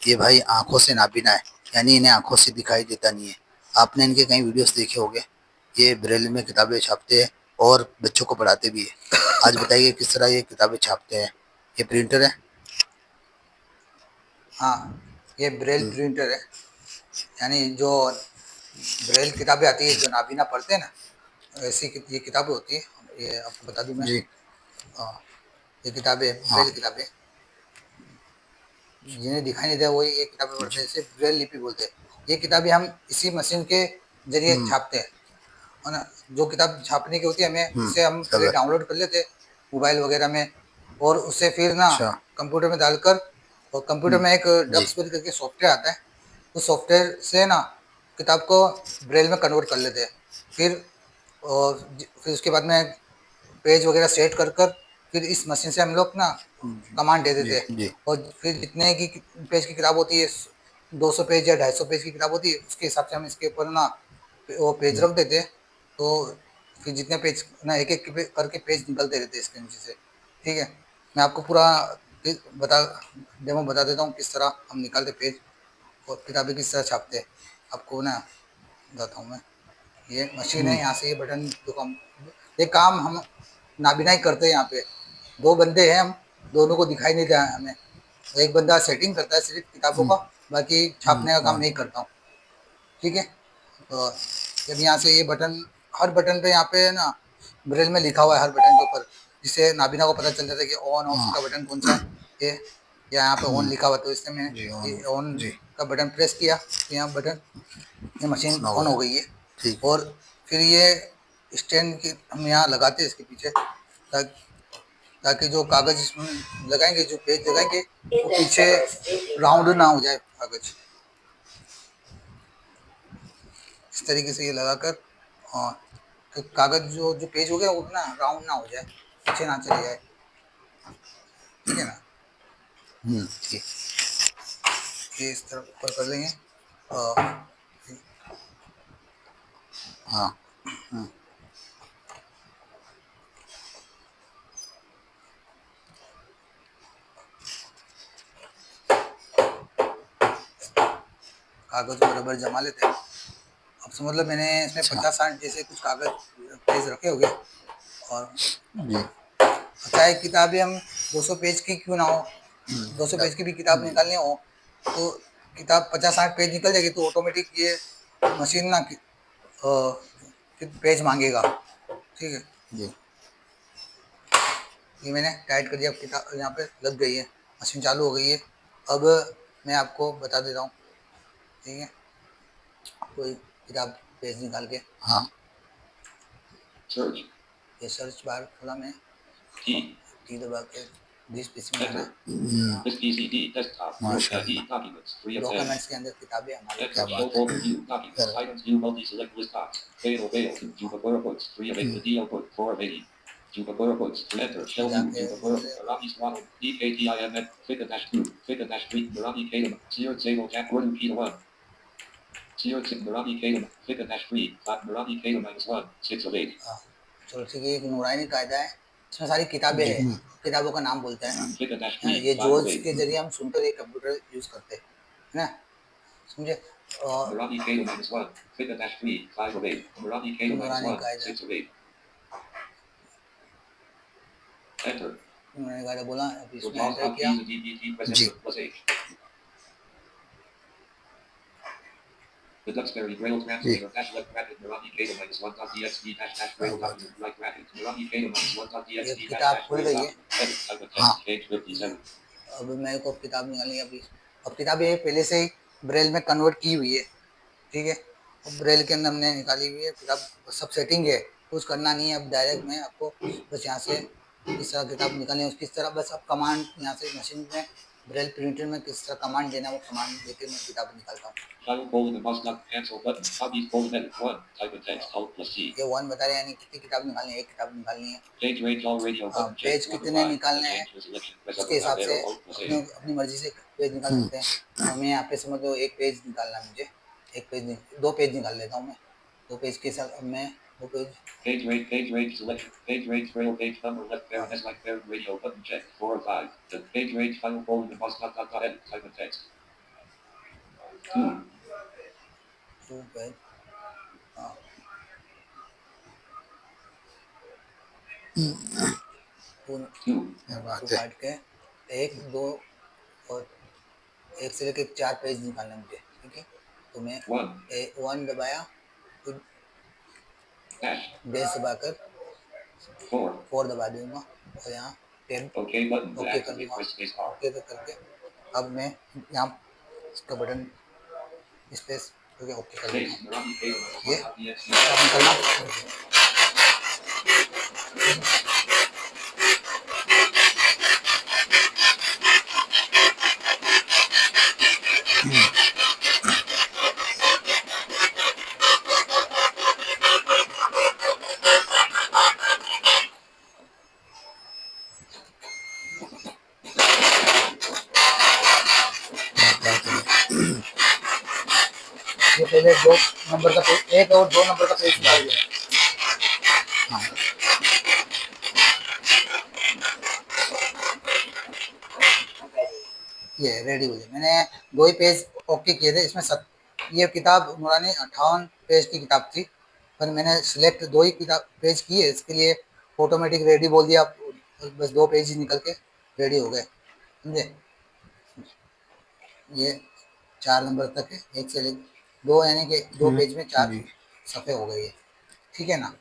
ये भाई आंखों से नाबीना है, यानी इन्हें आंखों से दिखाई देता नहीं है। आपने इनके कई वीडियोस देखे होंगे। ये ब्रेल में किताबें छापते हैं और बच्चों को पढ़ाते भी है। आज बताइए किस तरह ये किताबें छापते हैं। ये प्रिंटर है। हाँ, ये ब्रेल प्रिंटर है। यानी जो ब्रेल किताबें आती है, जो नाबीना पढ़ते हैं ना, ऐसी ये किताबें होती है। ये आपको बता दूं मैं। जी। हाँ, ये किताबें हाँ। ब्रेल किताबें, जिन्हें दिखाई नहीं देता वही ये किताबें पढ़ते जी। हैं, इसे ब्रेल लिपि बोलते हैं। ये किताबें हम इसी मशीन के जरिए हम्म। छापते हैं। है ना। जो किताब छापने की होती है, हमें इसे हम पहले खबर। डाउनलोड कर लेते हैं मोबाइल वगैरह में, और उसे फिर ना अच्छा। कंप्यूटर में डालकर, और कंप्यूटर में एक जी। डक्सबेल करके सॉफ्टवेयर आता है, उस सॉफ्टवेयर से ना किताब को ब्रेल में कन्वर्ट कर लेते हैं। फिर फिर उसके बाद में पेज वगैरह सेट कर कर फिर इस मशीन से हम लोग ना कमांड दे जी। देते हैं। जी। और फिर जितने की पेज की किताब होती है, 200 पेज या 250 पेज की किताब होती है, उसके हिसाब से हम इसके ऊपर ना वो पेज रख देते हैं। तो फिर जितने पेज ना एक एक करके पेज निकलते रहते हैं इसके नीचे से। ठीक है। मैं आपको पूरा बता डेमो बता देता हूँ किस तरह हम निकालते पेज और किताबें किस तरह छापते हैं। आपको ना बताता हूँ मैं। ये मशीन है, यहाँ से ये बटन जो काम, ये काम हम नाबिना ही करते हैं। यहाँ पे दो बंदे हैं, हम दोनों को दिखाई नहीं देता है हमें। एक बंदा सेटिंग करता है सिर्फ किताबों का, बाकी छापने का काम हाँ। नहीं करता हूँ। ठीक है। तो जब यहाँ से ये बटन, हर बटन पे यहाँ पे ना ब्रेल में लिखा हुआ है हर बटन के ऊपर, जिससे नाबिना को पता चल जाता है कि ऑन ऑफ हाँ। का बटन कौन सा है। ये या यहाँ पे ऑन लिखा हुआ, तो इससे मैंने जी। ये ऑन। ऑन जी। का बटन प्रेस किया तो यहाँ बटन, ये मशीन ऑन हो ऑन हो गया। गई है। ठीक है। और फिर ये स्टैंड की हम यहाँ लगाते हैं इसके पीछे, ताकि जो कागज इसमें लगाएंगे, जो पेज लगाएंगे, वो पीछे राउंड ना हो जाए कागज। इस तरीके से ये लगाकर, और तो कागज जो जो पेज हो गया वो ना राउंड ना हो जाए, पीछे ना चले जाए। ठीक है ना। ठीक। ये इस तरफ ऊपर कर लेंगे। हाँ। कागज को रबर जमा लेते हैं। अब समझ लो मैंने इसमें अच्छा। 50-60 जैसे कुछ कागज पेज रखे हो गए। और जी। चाहे किताबें हम 200 पेज की क्यों ना हो, 200 पेज की भी किताब निकालनी हो, तो किताब 50-60 पेज निकल जाएगी, तो ऑटोमेटिक ये मशीन ना पेज मांगेगा। ठीक है। जी। ये मैंने टाइट कर दिया, अब किताब यहाँ पे लग गई है, मशीन चालू हो गई है। अब मैं आपको बता देता हूँ। ठीक है। कोई किताब पेज निकाल के, हाँ। ये सर्च बार खोला मैं, टी दबा के जिस पीसी में आना है, माशाल्लाह। डॉक्यूमेंट्स के अंदर किताबें हमारी क्या बात है। इसमें जाके दूसरे चलो ठीक है। एक नूरानी कायदा है, इसमें सारी किताबें जी। हैं, किताबों का नाम बोलते हैं। ये जोल्स के जरिए हम सुनकर एक कंप्यूटर यूज करते हैं, है ना। समझे। और नूरानी कायदा, नूरानी कायदा बोला, अभी इसमें एंटर किया। जी। जी। क्या बात ये किताब खुल गई है। है। हाँ। अब मेरे को किताब निकालनी है अभी। अब किताब ये पहले से ही ब्रेल में कन्वर्ट की हुई है। ठीक है। अब ब्रेल के अंदर हमने निकाली हुई है किताब, सब सेटिंग है, कुछ करना नहीं है। अब डायरेक्ट मैं आपको बस यहाँ से किस तरह किताब निकालनी है, किस तरह बस अब कमांड यहाँ से मशीन में ब्रेल प्रिंटर में किस तरह कमांड देना है, वो कमांड देके मैं किताब निकालता हूँ। ये वन बता रहे हैं, यानी कितनी किताब निकालनी है, एक किताब निकालनी है। पेज कितने निकालने हैं उसके हिसाब से अपनी मर्जी से पेज निकाल सकते हैं। और मैं यहाँ पे समझ लो एक पेज निकालना है मुझे, एक पेज नहीं, 2 पेज निकाल लेता हूँ मैं। 2 पेज के साथ अब मैं 2 पेज, टू पेज, हाँ टू, क्या टू बात है। काट के एक दो और एक से लेके 4 पेज निकालना मुझे, ठीक है। तो मैं 1 दबाया, फिर डैश दबाकर 4 दबा दूंगा और यहाँ टेन ओके कर दूंगा। ओके करके अब मैं यहाँ इसका बटन स्पेस करके ओके कर दूंगा। ये अब निकलना। ये पहले 2 नंबर का पेज, 1 और 2 नंबर का पेज निकाल दिया। ये रेडी हो गया। मैंने 2 ही पेज ओके किए थे। इसमें ये किताब नूरानी 58 पेज की किताब थी, पर मैंने सिलेक्ट 2 ही किताब पेज किए, इसके लिए ऑटोमेटिक रेडी बोल दिया। बस 2 पेज ही निकल के रेडी हो गए, समझे। ये 4 नंबर तक है, 1 से 2, यानी कि 2 पेज में 4 जी। सफ़े हो गए, ठीक है ना।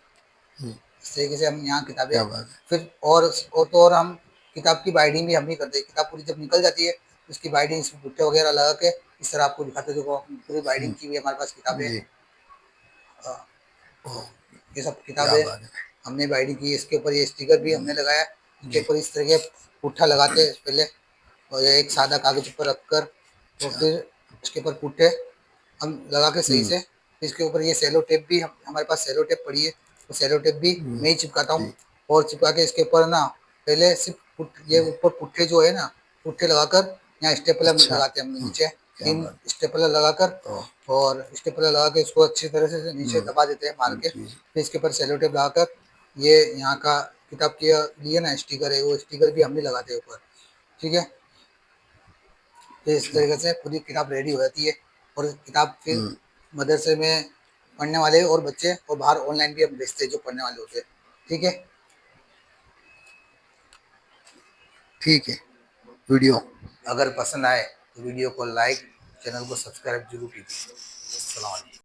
जी, इस तरीके से हम यहाँ किताबें क्या बात है। फिर और तो और हम किताब की बाइंडिंग भी हम नहीं करते। किताब पूरी जब निकल जाती है उसकी बाइंडिंग इसमें पुट्ठे वगैरह लगा के इस तरह आपको दिखाते, देखो पूरी बाइंडिंग की हुई हमारे पास किताबें। जी, ये सब क्या किताबें बात है। हमने बाइंडिंग की। इसके ऊपर ये स्टिकर भी हमने लगाया। इसके जी, ऊपर इस तरह के पुट्ठा लगाते हैं पहले, और ये एक सादा कागज पर रखकर, तो अच्छा। फिर इसके ऊपर पुट्ठे हम लगा के सही से। इसके ऊपर ये सेलो टेप भी हमारे पास सेलो टेप पड़ी है, तो सेलो टेप भी मैं ही चिपकाता हूँ। जी, और चिपका के इसके ऊपर ना पहले सिर्फ ये ऊपर पुट्ठे जो है ना, पुट्ठे लगाकर यहाँ स्टेपलर अच्छा। लगाते हैं हम नीचे। क्या 3 बात। स्टेपलर लगाकर, ओ, और स्टेपलर लगा के इसको अच्छी तरह से नीचे दबा देते हैं मार के। जी, फिर इसके ऊपर सेलो टेप लगाकर ये यहाँ का किताब के लिए ना स्टिकर है, वो स्टिकर भी हम नहीं लगाते ऊपर, ठीक है। तो इस अच्छा। तरीके से पूरी किताब रेडी हो जाती है। और किताब फिर मदरसे में पढ़ने वाले और बच्चे, और बाहर ऑनलाइन भी हम भेजते हैं जो पढ़ने वाले होते हैं, ठीक है। ठीक है। वीडियो। अगर पसंद आए तो वीडियो को लाइक, चैनल को सब्सक्राइब जरूर कीजिए। अस्सलाम वालेकुम।